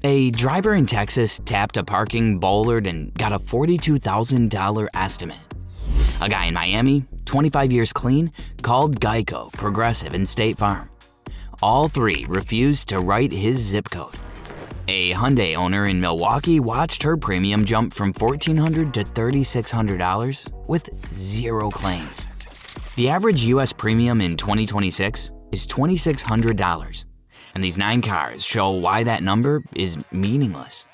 A driver in Texas tapped a parking bollard and got a $42,000 estimate. A guy in Miami, 25 years clean, called Geico, Progressive, and State Farm. All three refused to write his zip code. A Hyundai owner in Milwaukee watched her premium jump from $1,400 to $3,600 with 0 claims. The average U.S. premium in 2026 is $2,600, and these 9 cars show why that number is meaningless.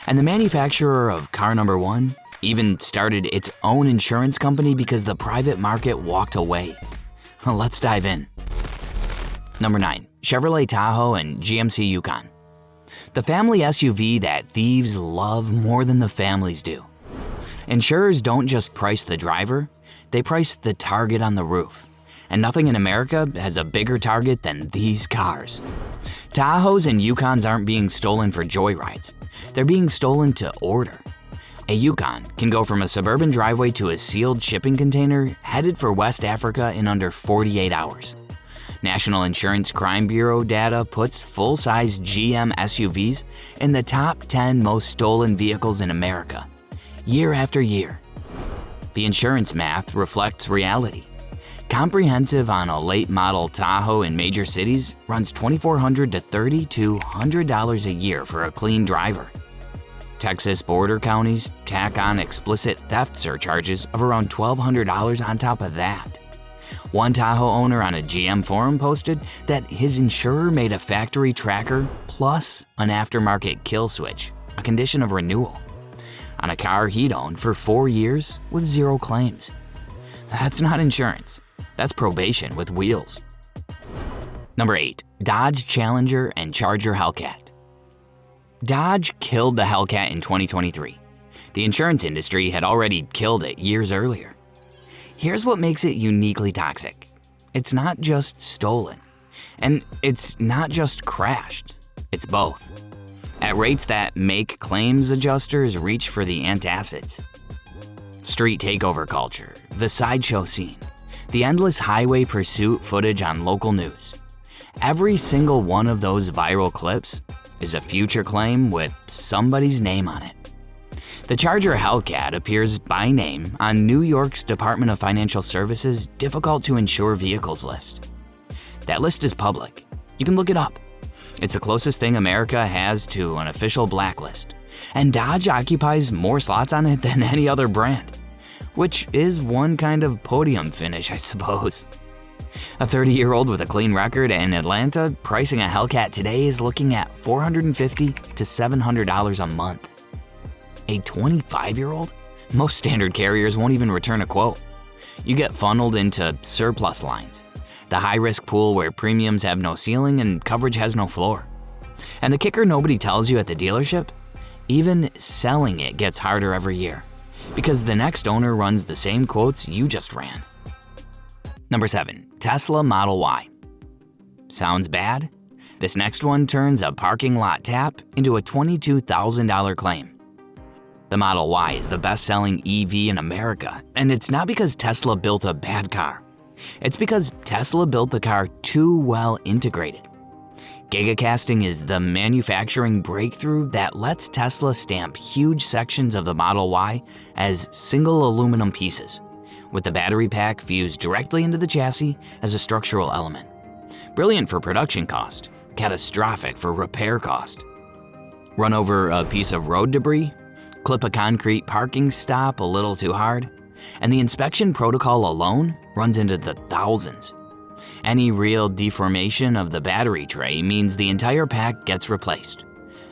And the manufacturer of car number 1 even started its own insurance company because the private market walked away. Let's dive in. Number 9, Chevrolet Tahoe and GMC Yukon. The family SUV that thieves love more than the families do. Insurers don't just price the driver, they price the target on the roof. And nothing in America has a bigger target than these cars. Tahoes and Yukons aren't being stolen for joyrides. They're being stolen to order. A Yukon can go from a suburban driveway to a sealed shipping container headed for West Africa in under 48 hours. National Insurance Crime Bureau data puts full-size GM SUVs in the top 10 most stolen vehicles in America, year after year. The insurance math reflects reality. Comprehensive on a late-model Tahoe in major cities runs $2,400 to $3,200 a year for a clean driver. Texas border counties tack on explicit theft surcharges of around $1,200 on top of that. One Tahoe owner on a GM forum posted that his insurer made a factory tracker plus an aftermarket kill switch a condition of renewal on a car he'd owned for 4 years with 0 claims. That's not insurance. That's probation with wheels. Number 8, Dodge Challenger and Charger Hellcat. Dodge killed the Hellcat in 2023. The insurance industry had already killed it years earlier. Here's what makes it uniquely toxic. It's not just stolen, and it's not just crashed. It's both. At rates that make claims adjusters reach for the antacids. Street takeover culture, the sideshow scene, the endless highway pursuit footage on local news. Every single one of those viral clips is a future claim with somebody's name on it. The Charger Hellcat appears by name on New York's Department of Financial Services' difficult to insure vehicles list. That list is public. You can look it up. It's the closest thing America has to an official blacklist, and Dodge occupies more slots on it than any other brand, which is one kind of podium finish, I suppose. A 30-year-old with a clean record in Atlanta pricing a Hellcat today is looking at $450 to $700 a month. A 25-year-old? Most standard carriers won't even return a quote. You get funneled into surplus lines, the high-risk pool where premiums have no ceiling and coverage has no floor. And the kicker nobody tells you at the dealership? Even selling it gets harder every year, because the next owner runs the same quotes you just ran. Number 7, Tesla Model Y. Sounds bad? This next one turns a parking lot tap into a $22,000 claim. The Model Y is the best-selling EV in America, and it's not because Tesla built a bad car. It's because Tesla built the car too well integrated. Gigacasting is the manufacturing breakthrough that lets Tesla stamp huge sections of the Model Y as single aluminum pieces, with the battery pack fused directly into the chassis as a structural element. Brilliant for production cost, catastrophic for repair cost. Run over a piece of road debris? Clip a concrete parking stop a little too hard, and the inspection protocol alone runs into the thousands. Any real deformation of the battery tray means the entire pack gets replaced,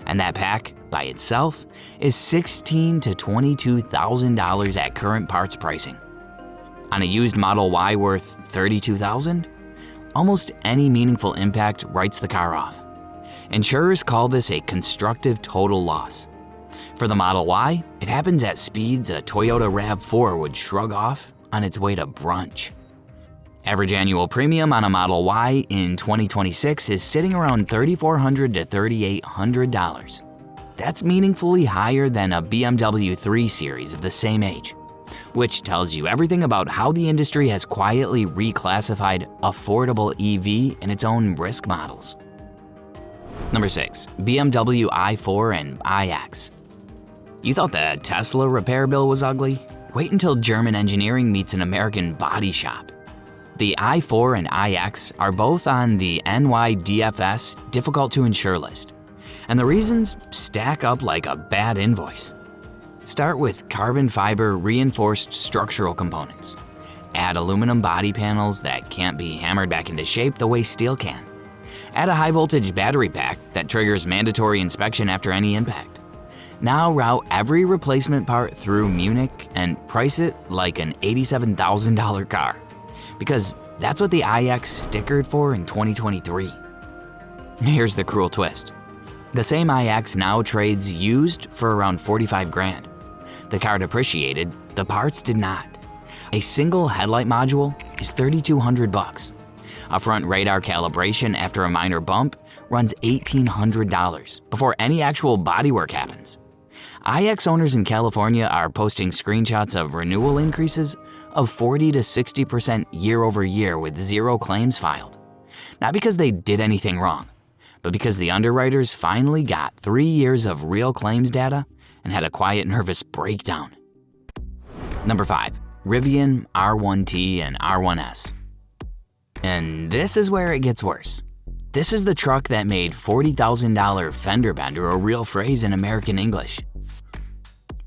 and that pack, by itself, is $16,000 to $22,000 at current parts pricing. On a used Model Y worth $32,000, almost any meaningful impact writes the car off. Insurers call this a constructive total loss. For the Model Y, it happens at speeds a Toyota RAV4 would shrug off on its way to brunch. Average annual premium on a Model Y in 2026 is sitting around $3,400 to $3,800. That's meaningfully higher than a BMW 3 Series of the same age, which tells you everything about how the industry has quietly reclassified affordable EV in its own risk models. Number 6. BMW i4 and iX. You thought the Tesla repair bill was ugly? Wait until German engineering meets an American body shop. The i4 and iX are both on the NYDFS difficult to insure list, and the reasons stack up like a bad invoice. Start with carbon fiber reinforced structural components. Add aluminum body panels that can't be hammered back into shape the way steel can. Add a high voltage battery pack that triggers mandatory inspection after any impact. Now route every replacement part through Munich and price it like an $87,000 car, because that's what the iX stickered for in 2023. Here's the cruel twist. The same iX now trades used for around 45 grand. The car depreciated, the parts did not. A single headlight module is $3,200. A front radar calibration after a minor bump runs $1,800 before any actual bodywork happens. iX owners in California are posting screenshots of renewal increases of 40 to 60% year over year with 0 claims filed. Not because they did anything wrong, but because the underwriters finally got 3 years of real claims data and had a quiet nervous breakdown. Number 5. Rivian R1T and R1S. And this is where it gets worse. This is the truck that made $40,000 fender bender a real phrase in American English.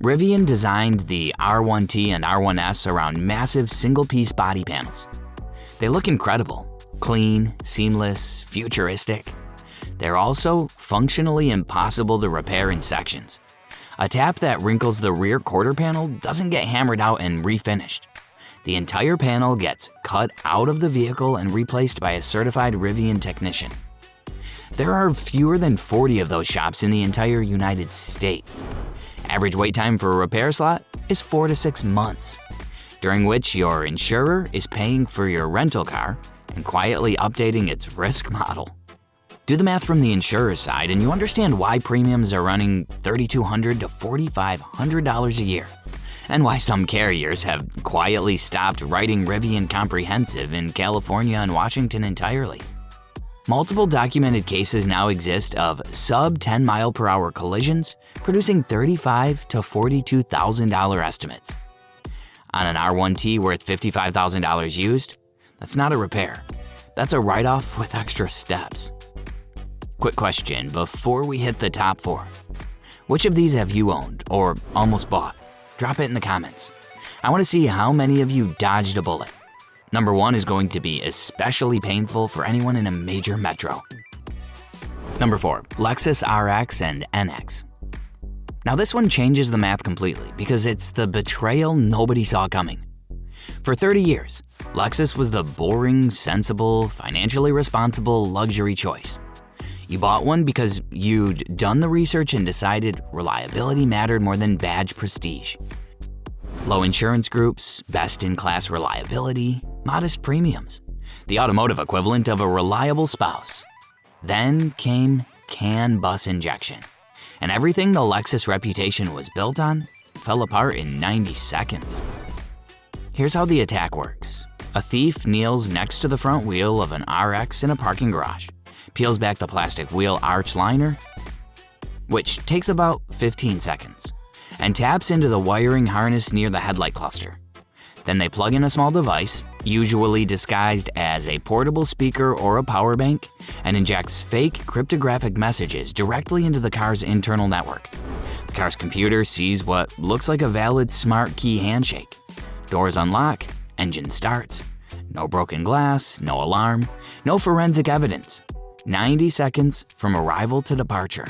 Rivian designed the R1T and R1S around massive single-piece body panels. They look incredible, clean, seamless, futuristic. They're also functionally impossible to repair in sections. A tap that wrinkles the rear quarter panel doesn't get hammered out and refinished. The entire panel gets cut out of the vehicle and replaced by a certified Rivian technician. There are fewer than 40 of those shops in the entire United States. Average wait time for a repair slot is 4 to 6 months, during which your insurer is paying for your rental car and quietly updating its risk model. Do the math from the insurer's side and you understand why premiums are running $3,200 to $4,500 a year, and why some carriers have quietly stopped writing Rivian Comprehensive in California and Washington entirely. Multiple documented cases now exist of sub 10 mile per hour collisions producing $35,000 to $42,000 estimates. On an R1T worth $55,000 used, that's not a repair. That's a write-off with extra steps. Quick question before we hit the top 4. Which of these have you owned or almost bought? Drop it in the comments. I want to see how many of you dodged a bullet. Number 1 is going to be especially painful for anyone in a major metro. Number 4, Lexus RX and NX. Now this one changes the math completely because it's the betrayal nobody saw coming. For 30 years, Lexus was the boring, sensible, financially responsible luxury choice. You bought one because you'd done the research and decided reliability mattered more than badge prestige. Low insurance groups, best-in-class reliability, modest premiums, the automotive equivalent of a reliable spouse. Then came CAN bus injection, and everything the Lexus reputation was built on fell apart in 90 seconds. Here's how the attack works. A thief kneels next to the front wheel of an RX in a parking garage, peels back the plastic wheel arch liner, which takes about 15 seconds, and taps into the wiring harness near the headlight cluster. Then they plug in a small device, usually disguised as a portable speaker or a power bank, and injects fake cryptographic messages directly into the car's internal network. The car's computer sees what looks like a valid smart key handshake. Doors unlock, engine starts. No broken glass, no alarm, no forensic evidence. 90 seconds from arrival to departure.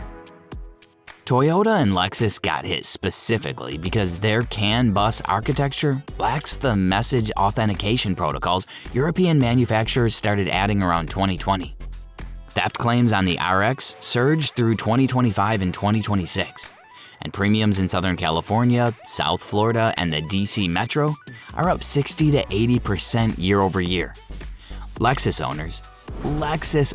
Toyota and Lexus got hit specifically because their CAN bus architecture lacks the message authentication protocols European manufacturers started adding around 2020. Theft claims on the RX surged through 2025 and 2026, and premiums in Southern California, South Florida, and the DC Metro are up 60 to 80% year over year. Lexus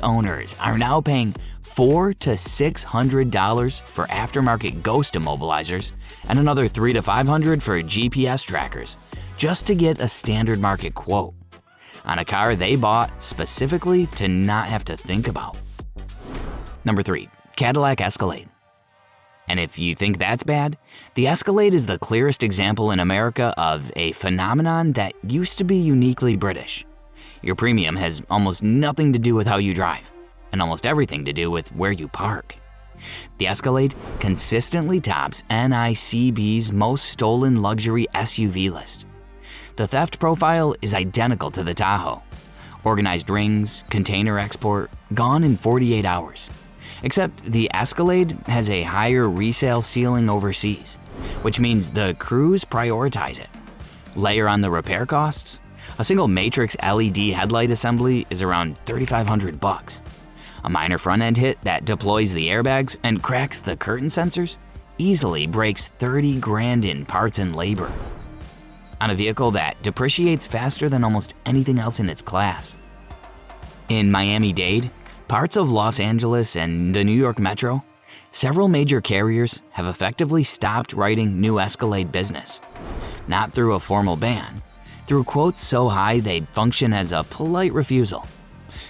owners are now paying $400 to $600 for aftermarket ghost immobilizers and another $300 to $500 for GPS trackers just to get a standard market quote on a car they bought specifically to not have to think about. Number 3, Cadillac Escalade. And if you think that's bad, the Escalade is the clearest example in America of a phenomenon that used to be uniquely British. Your premium has almost nothing to do with how you drive, and almost everything to do with where you park. The Escalade consistently tops NICB's most stolen luxury SUV list. The theft profile is identical to the Tahoe. Organized rings, container export, gone in 48 hours. Except the Escalade has a higher resale ceiling overseas, which means the crews prioritize it. Layer on the repair costs. A single matrix LED headlight assembly is around $3,500. A minor front-end hit that deploys the airbags and cracks the curtain sensors easily breaks 30 grand in parts and labor. On a vehicle that depreciates faster than almost anything else in its class. In Miami-Dade, parts of Los Angeles and the New York Metro, several major carriers have effectively stopped writing new Escalade business. Not through a formal ban, through quotes so high they'd function as a polite refusal.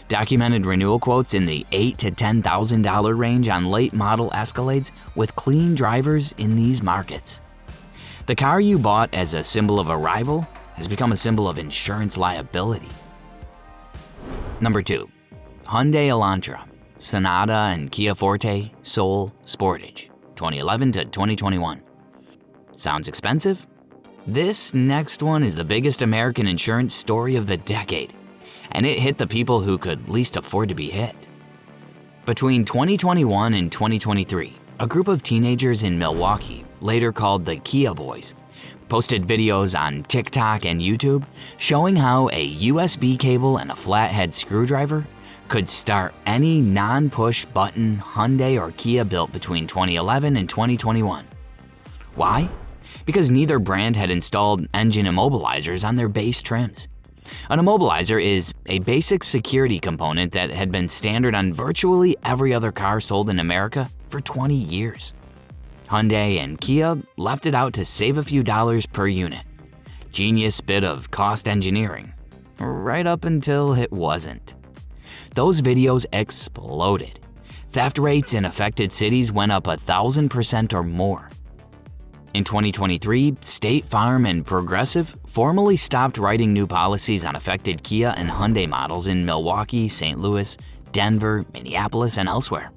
Documented renewal quotes in the $8,000 to $10,000 range on late model Escalades with clean drivers in these markets. The car you bought as a symbol of arrival has become a symbol of insurance liability. Number 2. Hyundai Elantra, Sonata and Kia Forte, Soul, Sportage, 2011 to 2021. Sounds expensive? This next one is the biggest American insurance story of the decade, and it hit the people who could least afford to be hit. Between 2021 and 2023, a group of teenagers in Milwaukee, later called the Kia Boys, posted videos on TikTok and YouTube showing how a USB cable and a flathead screwdriver could start any non-push button Hyundai or Kia built between 2011 and 2021. Why? Because neither brand had installed engine immobilizers on their base trims. An immobilizer is a basic security component that had been standard on virtually every other car sold in America for 20 years. Hyundai and Kia left it out to save a few dollars per unit. Genius bit of cost engineering, right up until it wasn't. Those videos exploded. Theft rates in affected cities went up 1,000% or more. In 2023, State Farm and Progressive formally stopped writing new policies on affected Kia and Hyundai models in Milwaukee, St. Louis, Denver, Minneapolis, and elsewhere.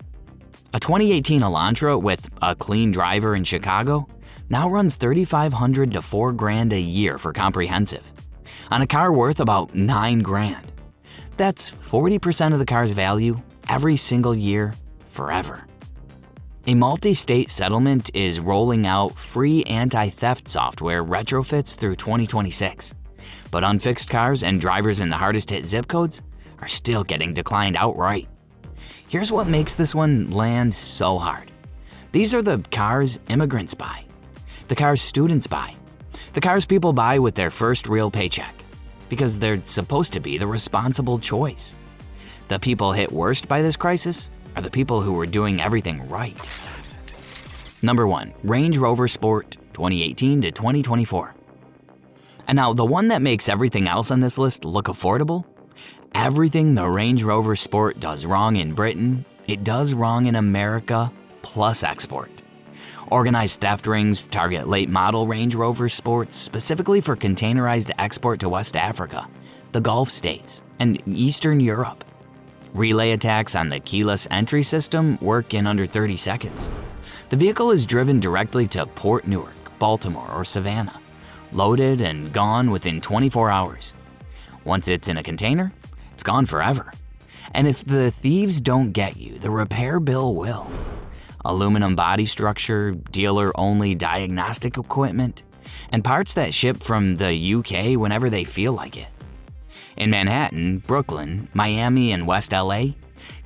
A 2018 Elantra with a clean driver in Chicago now runs $3,500 to $4,000 a year for comprehensive, on a car worth about $9 grand. That's 40% of the car's value every single year, forever. A multi-state settlement is rolling out free anti-theft software retrofits through 2026, but unfixed cars and drivers in the hardest-hit zip codes are still getting declined outright. Here's what makes this one land so hard. These are the cars immigrants buy, the cars students buy, the cars people buy with their first real paycheck, because they're supposed to be the responsible choice. The people hit worst by this crisis are the people who were doing everything right. Number 1, Range Rover Sport, 2018 to 2024. And now the one that makes everything else on this list look affordable? Everything the Range Rover Sport does wrong in Britain, it does wrong in America plus export. Organized theft rings target late model Range Rover Sports specifically for containerized export to West Africa, the Gulf states, and Eastern Europe. Relay attacks on the keyless entry system work in under 30 seconds. The vehicle is driven directly to Port Newark, Baltimore, or Savannah, loaded and gone within 24 hours. Once it's in a container, it's gone forever. And if the thieves don't get you, the repair bill will. Aluminum body structure, dealer-only diagnostic equipment, and parts that ship from the UK whenever they feel like it. In Manhattan, Brooklyn, Miami, and West LA,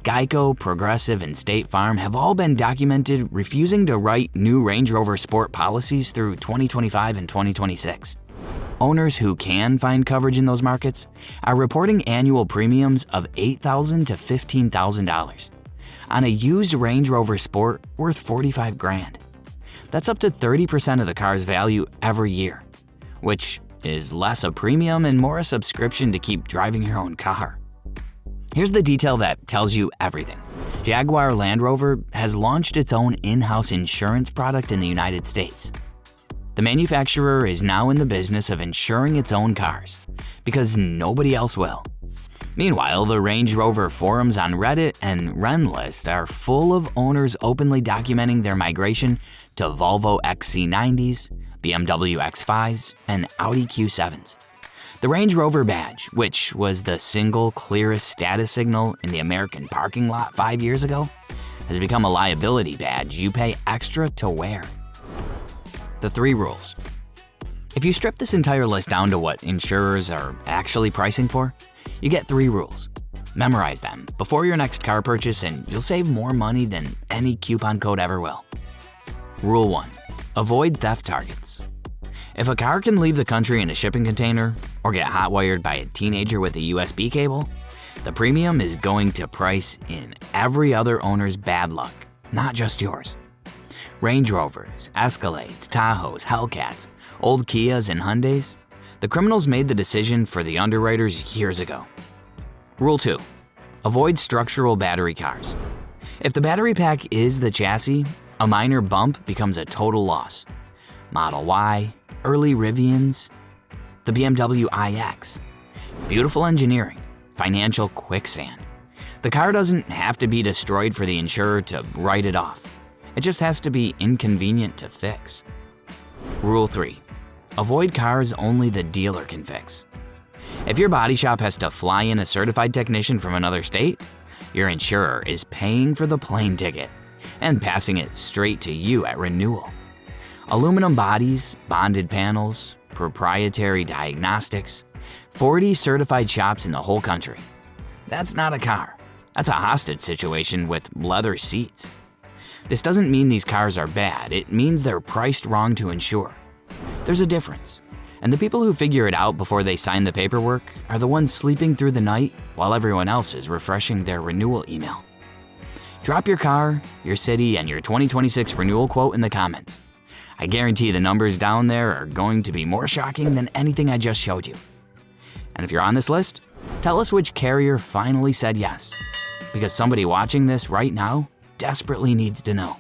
Geico, Progressive, and State Farm have all been documented refusing to write new Range Rover Sport policies through 2025 and 2026. Owners who can find coverage in those markets are reporting annual premiums of $8,000 to $15,000 on a used Range Rover Sport worth $45 grand. That's up to 30% of the car's value every year, which is less a premium and more a subscription to keep driving your own car. Here's the detail that tells you everything. Jaguar Land Rover has launched its own in-house insurance product in the United States. The manufacturer is now in the business of insuring its own cars, because nobody else will. Meanwhile, the Range Rover forums on Reddit and Renlist are full of owners openly documenting their migration to Volvo XC90s, BMW X5s, and Audi Q7s. The Range Rover badge, which was the single clearest status signal in the American parking lot 5 years ago, has become a liability badge you pay extra to wear. The 3 rules. If you strip this entire list down to what insurers are actually pricing for, you get 3 rules. Memorize them before your next car purchase and you'll save more money than any coupon code ever will. Rule 1. Avoid theft targets. If a car can leave the country in a shipping container or get hot-wired by a teenager with a USB cable, the premium is going to price in every other owner's bad luck, not just yours. Range Rovers, Escalades, Tahoes, Hellcats, old Kias and Hyundais, the criminals made the decision for the underwriters years ago. Rule 2. Avoid structural battery cars. If the battery pack is the chassis, a minor bump becomes a total loss. Model Y, early Rivians, the BMW iX. Beautiful engineering, financial quicksand. The car doesn't have to be destroyed for the insurer to write it off. It just has to be inconvenient to fix. Rule 3. Avoid cars only the dealer can fix. If your body shop has to fly in a certified technician from another state, your insurer is paying for the plane ticket and passing it straight to you at renewal. Aluminum bodies, bonded panels, proprietary diagnostics, 40 certified shops in the whole country. That's not a car. That's a hostage situation with leather seats. This doesn't mean these cars are bad. It means they're priced wrong to insure. There's a difference, and the people who figure it out before they sign the paperwork are the ones sleeping through the night while everyone else is refreshing their renewal email. Drop your car, your city, and your 2026 renewal quote in the comments. I guarantee the numbers down there are going to be more shocking than anything I just showed you. And if you're on this list, tell us which carrier finally said yes, because somebody watching this right now desperately needs to know.